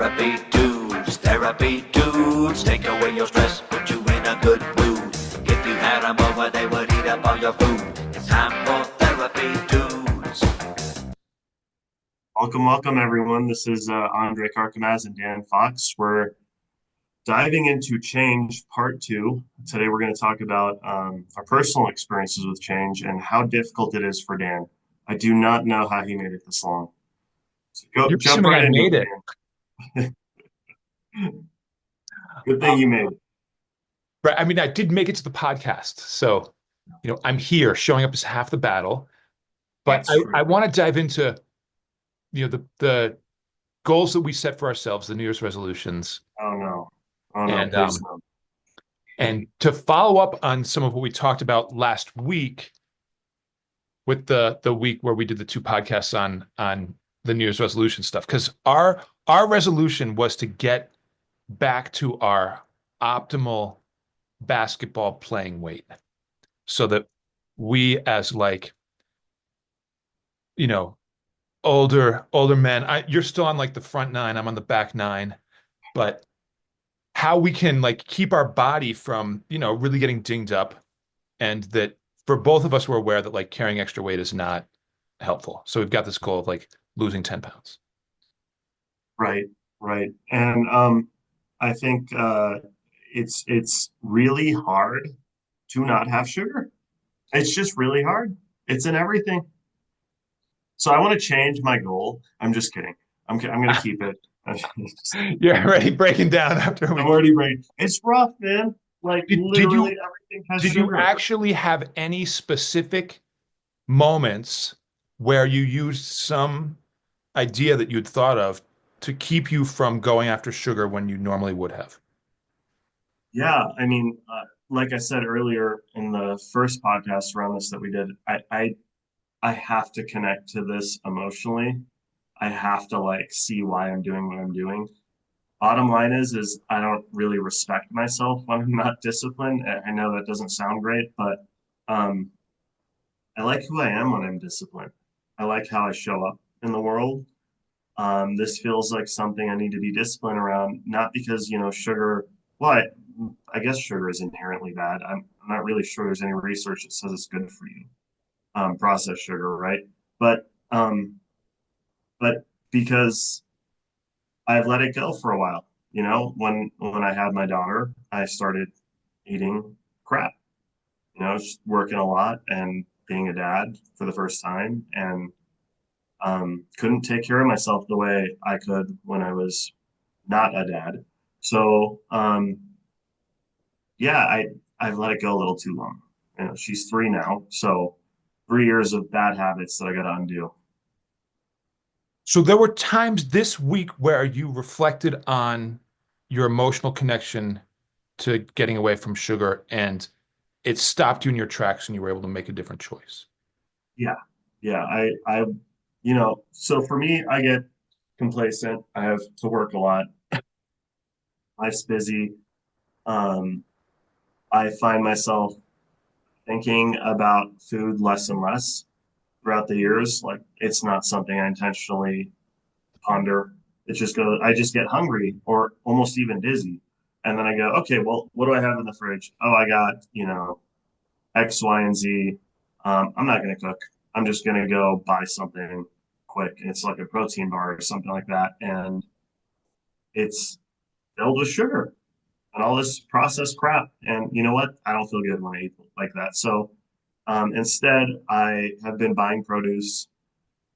Therapy dudes, take away your stress, put you in a good mood. If you had them over, they would eat up all your food. It's time for therapy dudes. Welcome, everyone. This is Andre Karkamaz and Dan Fox. We're diving into change part two. Today, we're going to talk about our personal experiences with change and how difficult it is for Dan. I do not know how he made it this long. So You're jump assuming right I into made it, it. Dan. Good thing you made it. Right. I mean, I did make it to the podcast. So, I'm here. Showing up is half the battle. But That's I true. want to dive into, the goals that we set for ourselves, the New Year's resolutions, Oh no. Oh no, and please no. to follow up on some of what we talked about last week with the week where we did the two podcasts on the New Year's resolution stuff. Because our resolution was to get back to our optimal basketball playing weight so that we as you know older men, you're still on like the front nine, I'm on the back nine, but how we can like keep our body from really getting dinged up, and that for both of us we're aware that like carrying extra weight is not helpful, so we've got this goal of like losing 10 pounds. Right, right. And I think it's really hard to not have sugar. It's just really hard. It's in everything. So I want to change my goal. I'm just kidding. I'm going to keep it. You're already breaking down after I'm we already ready. It's rough, man. Like did literally you everything has did you sugar. actually have any specific moments where you used some idea that you'd thought of to keep you from going after sugar when you normally would have? Yeah, I mean, like I said earlier in the first podcast around this that we did, I have to connect to this emotionally. I have to like see why I'm doing what I'm doing. Bottom line is I don't really respect myself when I'm not disciplined. I know that doesn't sound great, but um, I like who I am when I'm disciplined. I like how I show up in the world. This feels like something I need to be disciplined around, not because, sugar, well, I guess sugar is inherently bad. I'm not really sure there's any research that says it's good for you, processed sugar, right? But, but because I've let it go for a while. When I had my daughter, I started eating crap, just working a lot and being a dad for the first time, and couldn't take care of myself the way I could when I was not a dad. So yeah, I've let it go a little too long. She's 3 now, so 3 years of bad habits that I got to undo. So there were times this week where you reflected on your emotional connection to getting away from sugar, and it stopped you in your tracks and you were able to make a different choice. Yeah, yeah. So for me, I get complacent. I have to work a lot. Life's busy. Um, I find myself thinking about food less and less throughout the years. Like it's not something I intentionally ponder. It just goes, I just get hungry or almost even dizzy. And then I go, okay, well, what do I have in the fridge? Oh, I got, X, Y, and Z. I'm not going to cook. I'm just going to go buy something quick. It's like a protein bar or something like that. And it's filled with sugar and all this processed crap. And you know what? I don't feel good when I eat like that. So instead, I have been buying produce,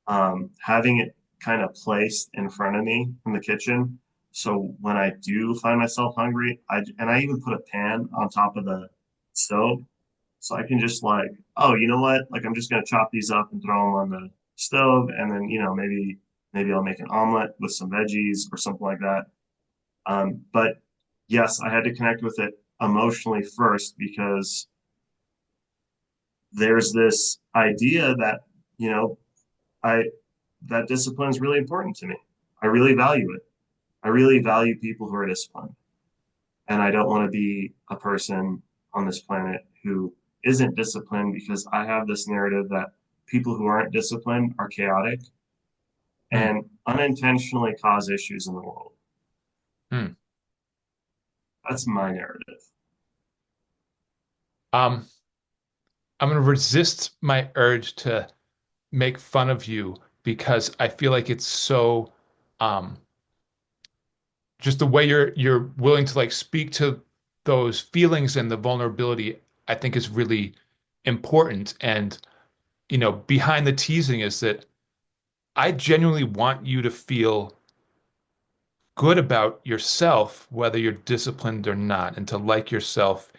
having it kind of placed in front of me in the kitchen. So when I do find myself hungry, I even put a pan on top of the stove, so I can just like, oh, you know what? Like I'm just gonna chop these up and throw them on the stove, and then maybe I'll make an omelet with some veggies or something like that. But yes, I had to connect with it emotionally first because there's this idea that you know I that discipline is really important to me. I really value it. I really value people who are disciplined. And I don't want to be a person on this planet who isn't disciplined because I have this narrative that people who aren't disciplined are chaotic Hmm. and unintentionally cause issues in the world. Hmm. That's my narrative. Um, I'm going to resist my urge to make fun of you because I feel like it's so um just the way you're willing to like speak to those feelings and the vulnerability, I think is really important. And behind the teasing is that I genuinely want you to feel good about yourself, whether you're disciplined or not, and to like yourself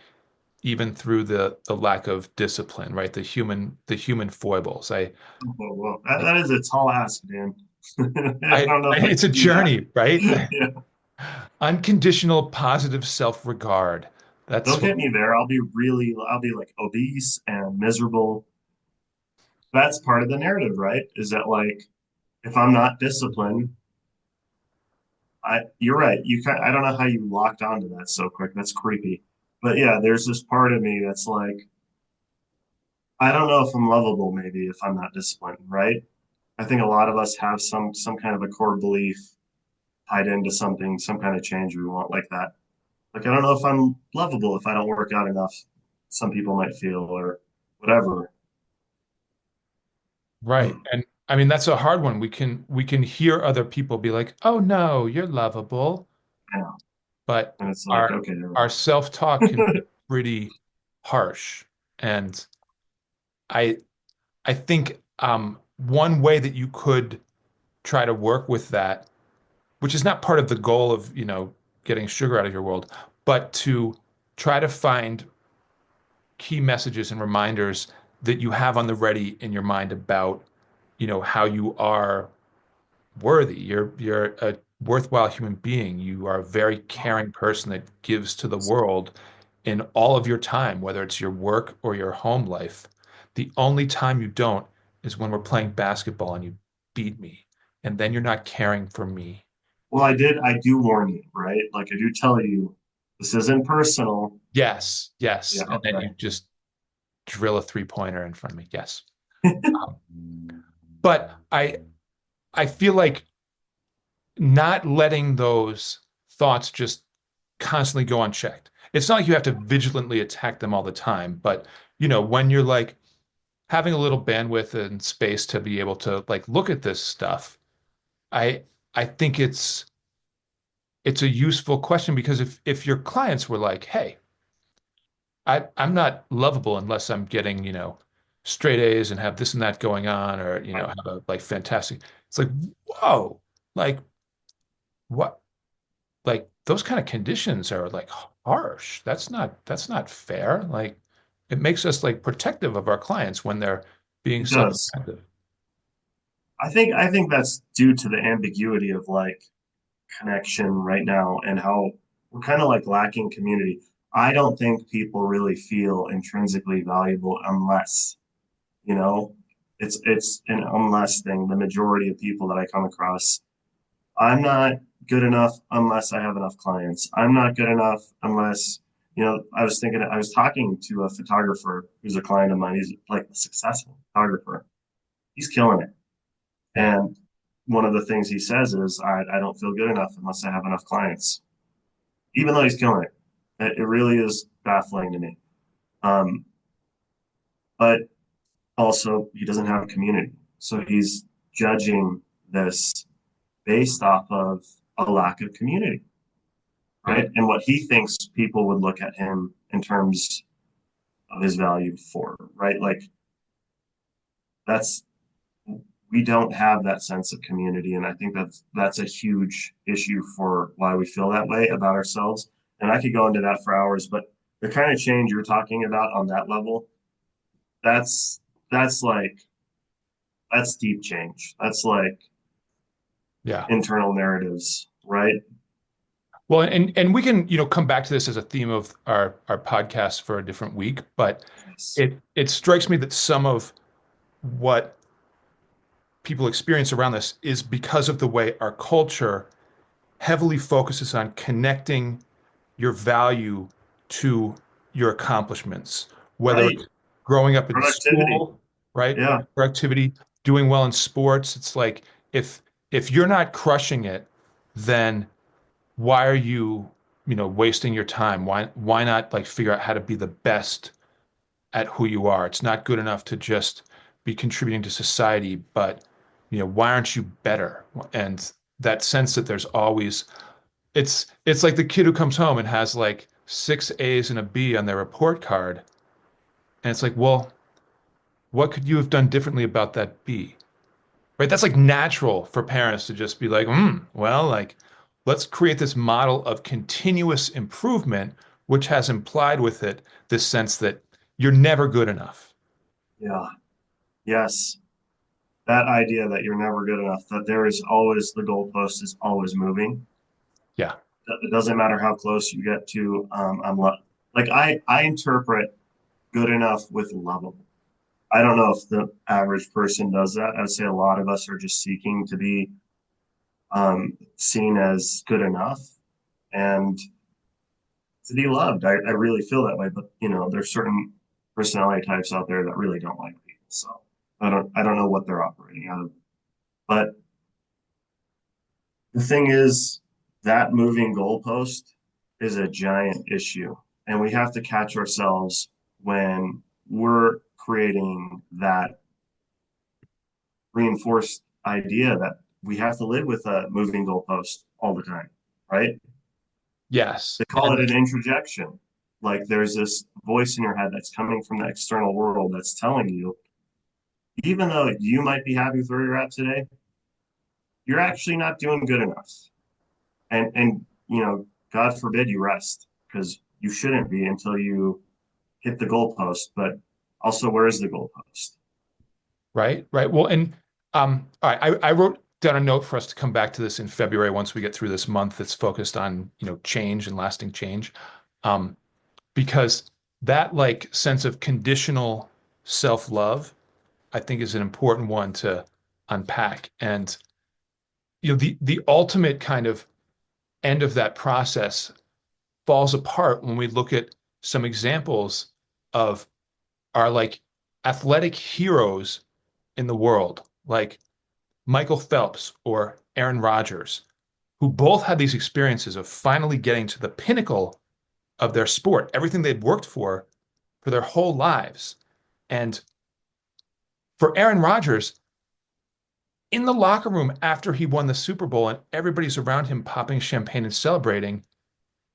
even through the lack of discipline, right? The human foibles. Whoa, whoa. That is a tall ask, man. I don't know if I It's a can do that. journey, right? Yeah. Unconditional positive self-regard. That's Don't what, get me there. I'll be like obese and miserable. That's part of the narrative, right? Is that like, if I'm not disciplined, you're right. I don't know how you locked onto that so quick. That's creepy. But yeah, there's this part of me that's like, I don't know if I'm lovable maybe if I'm not disciplined, right? I think a lot of us have some kind of a core belief tied into something, some kind of change we want like that. Like I don't know if I'm lovable if I don't work out enough. Some people might feel or whatever. right. And I mean, that's a hard one. We can hear other people be like, "Oh no, you're lovable," Yeah. but And it's like, our okay, never our mind. self-talk can be pretty harsh. And I I think one way that you could try to work with that, which is not part of the goal of, getting sugar out of your world, but to try to find key messages and reminders that you have on the ready in your mind about, how you are worthy. You're a worthwhile human being. You are a very caring person that gives to the world in all of your time, whether it's your work or your home life. The only time you don't is when we're playing basketball and you beat me, and then you're not caring for me. Well, I do warn you, right? Like I do tell you, this isn't personal. Yes, yes. Yeah, And then you okay. just drill a three-pointer in front of me. Yes. But I feel like not letting those thoughts just constantly go unchecked. It's not like you have to vigilantly attack them all the time, but when you're like having a little bandwidth and space to be able to like look at this stuff, I I think it's a useful question because if your clients were like, "Hey, I'm not lovable unless I'm getting, straight A's and have this and that going on, or, Right. have a like fantastic." It's like, whoa, like what? Like those kind of conditions are like harsh. That's not fair. Like it makes us like protective of our clients when they're being It does. self-reflective. I think that's due to the ambiguity of like connection right now and how we're kind of like lacking community. I don't think people really feel intrinsically valuable unless, you know, it's an unless thing. The majority of people that I come across, I'm not good enough unless I have enough clients. I'm not good enough unless, I was talking to a photographer who's a client of mine. He's like a successful photographer. He's killing it. Yeah. And one of the things he says is, I don't feel good enough unless I have enough clients, even though he's killing it. It really is baffling to me. Um, but also, he doesn't have a community. So he's judging this based off of a lack of community, Yeah. right? And what he thinks people would look at him in terms of his value for, right? Like that's we don't have that sense of community, and I think that's a huge issue for why we feel that way about ourselves. And I could go into that for hours, but the kind of change you're talking about on that level, that's that's like that's deep change. That's like Yeah. internal narratives, right? Well, and we can, come back to this as a theme of our podcast for a different week, but Yes. it strikes me that some of what people experience around this is because of the way our culture heavily focuses on connecting your value to your accomplishments, whether Right. it's growing up in Productivity. school, right? Yeah. Productivity, doing well in sports. It's like if you're not crushing it, then why are you, wasting your time? Why not like figure out how to be the best at who you are? It's not good enough to just be contributing to society, but why aren't you better? And that sense that there's always it's like the kid who comes home and has like six A's and a B on their report card. And it's like, well, what could you have done differently about that B? Right? That's like natural for parents to just be like, well, like, let's create this model of continuous improvement, which has implied with it this sense that you're never good enough. Yeah. Yes. That idea that you're never good enough, that there is always the goalpost is always moving. Yeah. It doesn't matter how close you get to like I interpret good enough with lovable. I don't know if the average person does that. I'd say a lot of us are just seeking to be seen as good enough and to be loved. I really feel that way, but there's certain personality types out there that really don't like people. So I don't know what they're operating out of. But the thing is, that moving goalpost is a giant issue, and we have to catch ourselves when we're creating that reinforced idea that we have to live with a moving goalpost all the time, right? Yes. They call it And an introjection. Like there's this voice in your head that's coming from the external world that's telling you, even though you might be happy with where you're at today, you're actually not doing good enough. And God forbid you rest because you shouldn't be until you hit the goalpost. But also, where is the goalpost? right, right. Well, and all right, I wrote down a note for us to come back to this in February once we get through this month that's focused on, change and lasting change. Um, because that like sense of conditional self-love, I think is an important one to unpack. And the ultimate kind of end of that process falls apart when we look at some examples of our like athletic heroes in the world, like Michael Phelps or Aaron Rodgers, who both had these experiences of finally getting to the pinnacle of their sport, everything they'd worked for their whole lives. And for Aaron Rodgers, in the locker room after he won the Super Bowl and everybody's around him popping champagne and celebrating,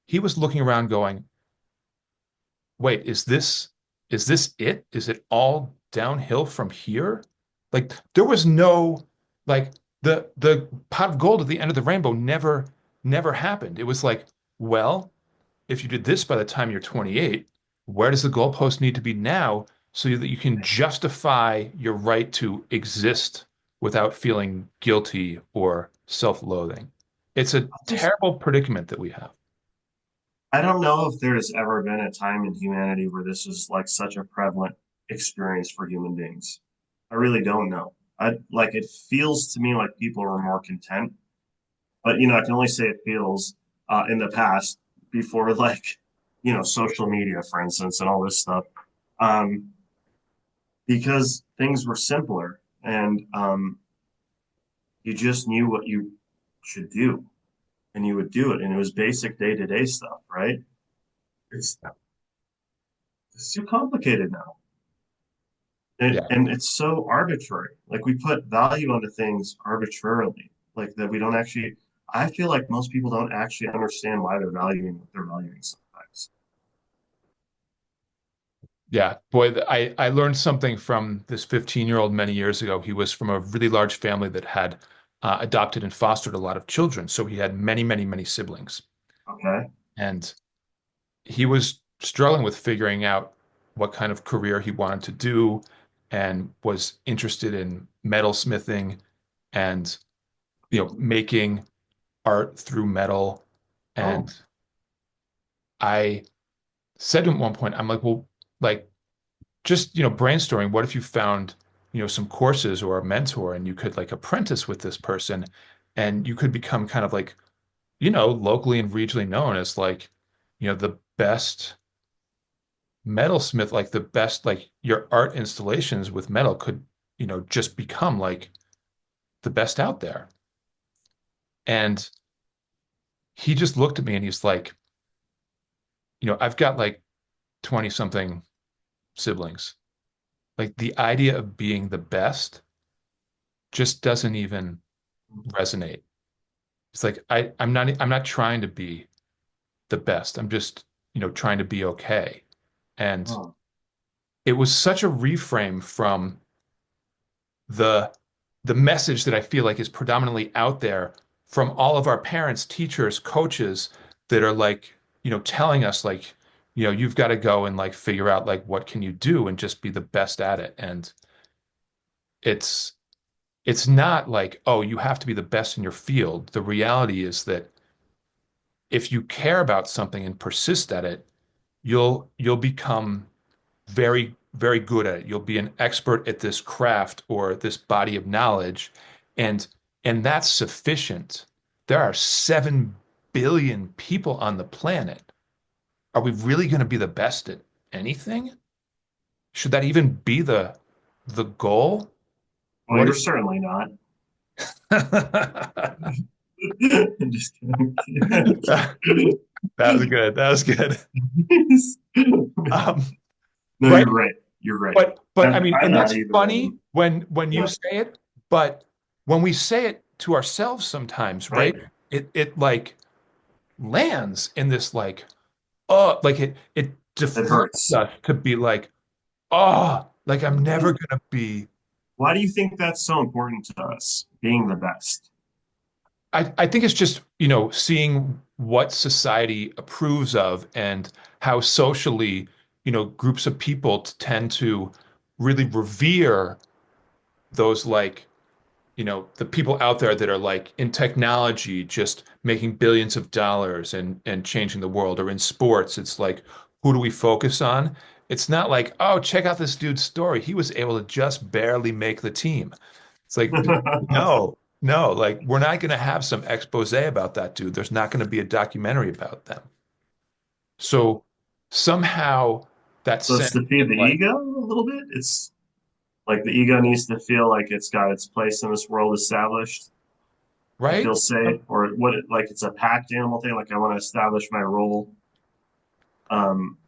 he was looking around going, wait, is this it? Is it all downhill from here? Like there was no like the pot of gold at the end of the rainbow never happened. It was like, well, if you did this by the time you're 28, where does the goalpost need to be now so that you can justify your right to exist without feeling guilty or self-loathing? It's a Just, terrible predicament that we have. I don't know if there's ever been a time in humanity where this was like such a prevalent experience for human beings. I really don't know. I like it feels to me like people are more content, but I can only say it feels in the past before like social media, for instance, and all this stuff. Um, because things were simpler and you just knew what you should do and you would do it. And it was basic day to day stuff, right? It's, it's too complicated now. Yeah. And it's so arbitrary. Like we put value onto things arbitrarily, like that we don't actually, I feel like most people don't actually understand why they're valuing what they're valuing sometimes. Yeah, boy, I learned something from this 15-year-old many years ago. He was from a really large family that had adopted and fostered a lot of children. So he had many, many, many siblings. Okay. And he was struggling with figuring out what kind of career he wanted to do and was interested in metalsmithing and, making art through metal. Oh, And I said to him at one point, I'm like, well, like, just brainstorming, what if you found some courses or a mentor and you could like apprentice with this person and you could become kind of like locally and regionally known as like the best metalsmith, like the best, like your art installations with metal could just become like the best out there. And he just looked at me and he's like, I've got like 20 something siblings. Like the idea of being the best just doesn't even resonate. It's like I'm not trying to be the best. I'm just, trying to be okay. And Oh, it was such a reframe from the the message that I feel like is predominantly out there from all of our parents, teachers, coaches that are like, telling us like, you've got to go and like figure out like what can you do and just be the best at it. And it's it's not like, oh, you have to be the best in your field. The reality is that if you care about something and persist at it, you'll become very, very good at it. You'll be an expert at this craft or this body of knowledge, and and that's sufficient. There are 7 billion people on the planet. Are we really going to be the best at anything? Should that even be the goal? well, What you're is certainly not. that I'm just kidding. was good. That was good. Um, No, right? you're right. You're right. But I mean, I'm and not that's either of funny them. when you Yeah. say it, but when we say it to ourselves sometimes, right? Right. It like lands in this like, oh, like it It deflates hurts. us to be like, oh, like I'm never gonna be. Why do you think that's so important to us, being the best? I think it's just, seeing what society approves of and how socially, groups of people tend to really revere those like the people out there that are like in technology, just making billions of dollars and changing the world, or in sports, it's like, who do we focus on? It's not like, oh, check out this dude's story. He was able to just barely make the team. It's like, no, no, like we're not going to have some expose about that dude. There's not going to be a documentary about them. So somehow that So it's sense to feed of the like, ego a little bit. It's like the ego needs to feel like it's got its place in this world established to right? feel safe, or what like it's a packed animal thing. Like I want to establish my role. Um,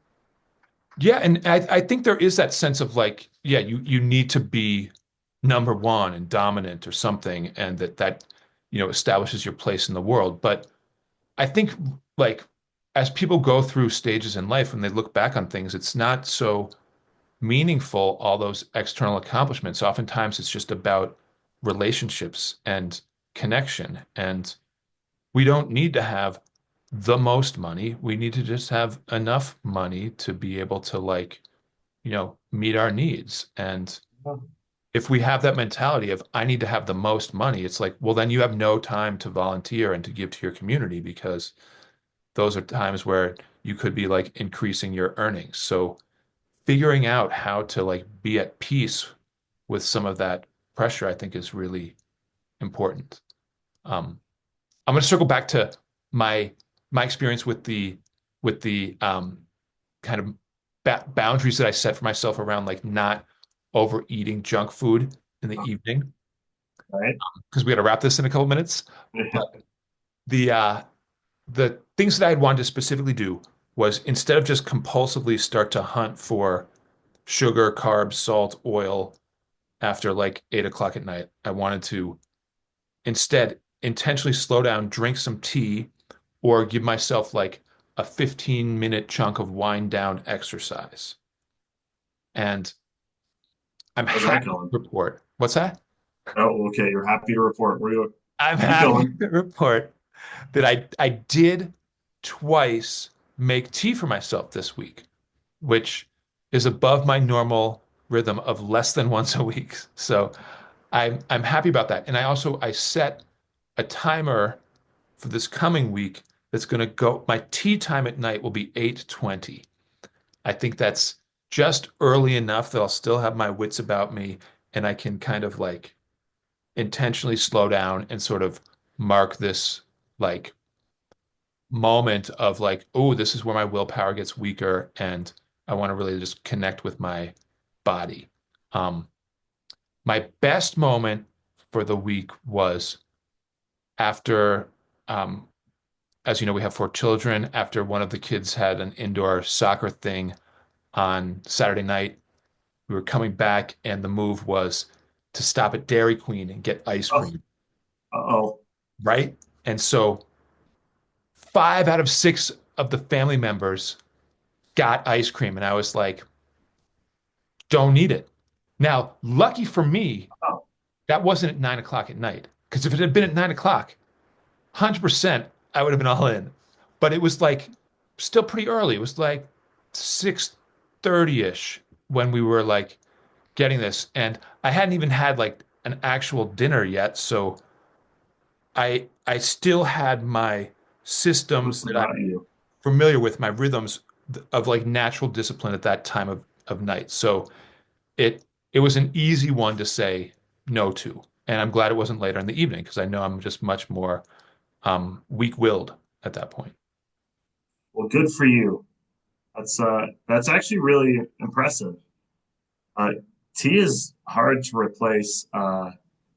Yeah, and I think there is that sense of like, yeah, you need to be number one and dominant or something, and that establishes your place in the world. But I think like as people go through stages in life, when they look back on things, it's not so meaningful, all those external accomplishments. Oftentimes it's just about relationships and connection. And we don't need to have the most money. We need to just have enough money to be able to like meet our needs. And if we have that mentality of I need to have the most money, it's like, well, then you have no time to volunteer and to give to your community because those are times where you could be like increasing your earnings. So figuring out how to like be at peace with some of that pressure, I think is really important. Um, I'm going to circle back to my my experience with the kind of boundaries that I set for myself around like not overeating junk food in the evening right. because we got to wrap this in a couple minutes. But the things that I had wanted to specifically do was instead of just compulsively start to hunt for sugar, carbs, salt, oil after like 8 o'clock at night, I wanted to instead intentionally slow down, drink some tea, or give myself like a 15-minute chunk of wind down exercise. And I'm How's that happy to going? report. What's that? Oh, okay. You're happy to report. Where you I'm keep happy going. to report that I did twice make tea for myself this week, which is above my normal rhythm of less than once a week. So I'm happy about that. And I set a timer for this coming week that's going to go. My tea time at night will be 8:20. I think that's just early enough that I'll still have my wits about me and I can kind of like intentionally slow down and sort of mark this like moment of like, oh, this is where my willpower gets weaker and I want to really just connect with my body. Um, my best moment for the week was after um, as you know, we have 4 children. After one of the kids had an indoor soccer thing on Saturday night, we were coming back, and the move was to stop at Dairy Queen and get ice Oh, cream, uh-oh. right? And so 5 out of 6 of the family members got ice cream, and I was like, don't need it. Now, lucky for me, Oh, that wasn't at 9 o'clock at night. Because if it had been at 9 o'clock, 100% I would have been all in. But it was like still pretty early. It was like 6:30-ish when we were like getting this. And I hadn't even had like an actual dinner yet. So I still had my systems what that about I'm you? familiar with, my rhythms of like natural discipline at that time of night. So it it was an easy one to say no to. And I'm glad it wasn't later in the evening because I know I'm just much more weak-willed at that point. Well, good for you. That's actually really impressive. Uh, Tea is hard to replace.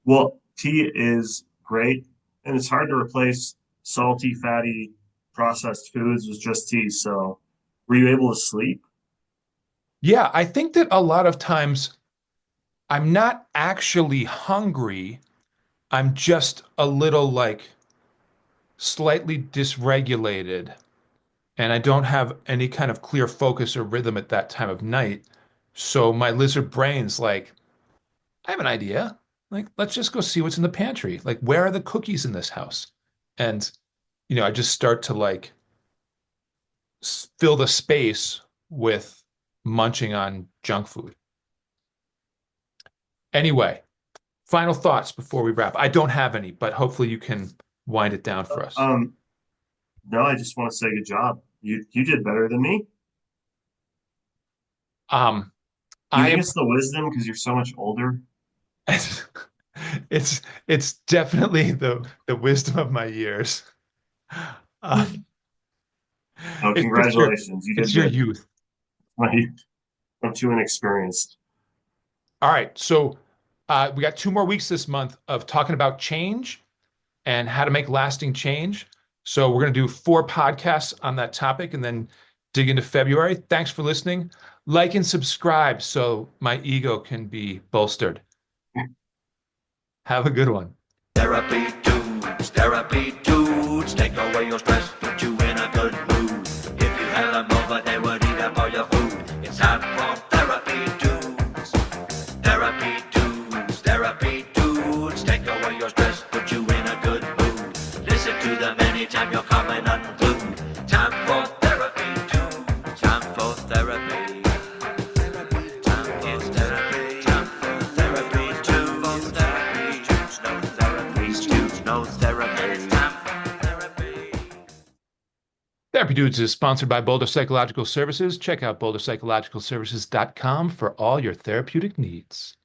Well, tea is great, and it's hard to replace salty, fatty, processed foods with just tea. So, were you able to sleep? Yeah, I think that a lot of times I'm not actually hungry. I'm just a little like slightly dysregulated, and I don't have any kind of clear focus or rhythm at that time of night. So my lizard brain's like, I have an idea. Like, let's just go see what's in the pantry. Like, where are the cookies in this house? And, I just start to like fill the space with munching on junk food. Anyway, final thoughts before we wrap. I don't have any, but hopefully you can wind it down for us. Um, no, I just want to say good job. You did better than me. Um, Do you I think am it's the wisdom because you're so much older? it's definitely the wisdom of my years. Uh, Oh, it's just your congratulations. You it's did your good. youth. I'm too inexperienced. All right, so we got 2 more weeks this month of talking about change and how to make lasting change. So we're going to do 4 podcasts on that topic and then dig into February. Thanks for listening. Like and subscribe so my ego can be bolstered. Have a good one. Therapy dudes, take away your stress, put you in a good mood. If you had them over, they would eat up all your food. It's time for therapy dudes. Therapy dudes, take away your stress, put you in a good mood. Listen to them anytime you're coming unglued. Time for therapy dudes. Time for therapy. Time for therapy. Time for therapy dudes. No therapy dudes. No therapy. Time for therapy. Therapy Dudes is sponsored by Boulder Psychological Services. Check out boulderpsychologicalservices.com for all your therapeutic needs.